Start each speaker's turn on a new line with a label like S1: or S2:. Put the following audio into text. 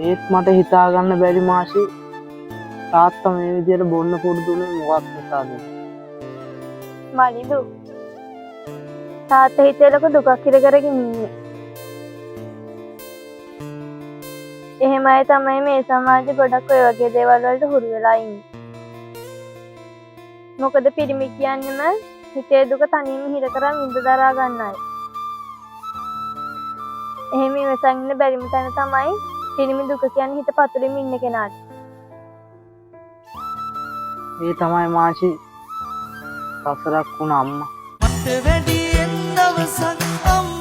S1: ඒත් මට හිතා ගන්න බැරි මාෂි තාත්තා මේ විදියට බොන්න පුරුදුනේ මොකක් නිසාද?
S2: මනිදු තාත්තා හිතේ ලොකු දුකක් ඉර කරගෙන ඉන්නේ. එහෙම අය තමයි මේ සමාජෙ ගොඩක් ඔය වගේ දේවල් වලට හුරු වෙලා ඉන්නේ. මොකද පිරිමි කියන්නේම හිතේ දුක තනියම හිර කරන් ඉඳ දරා ගන්නයි. එහෙම ඉවසන් ඉන්න බැරිම තැන තමයි පිරිමි දුක කියන්නේ හිත පතුලෙම ඉන්න කෙනාට.
S1: ඒ තමයි මාෂි සසරක් වුණ අම්මා.
S3: මට වැඩියෙන් දවසක් අම්මා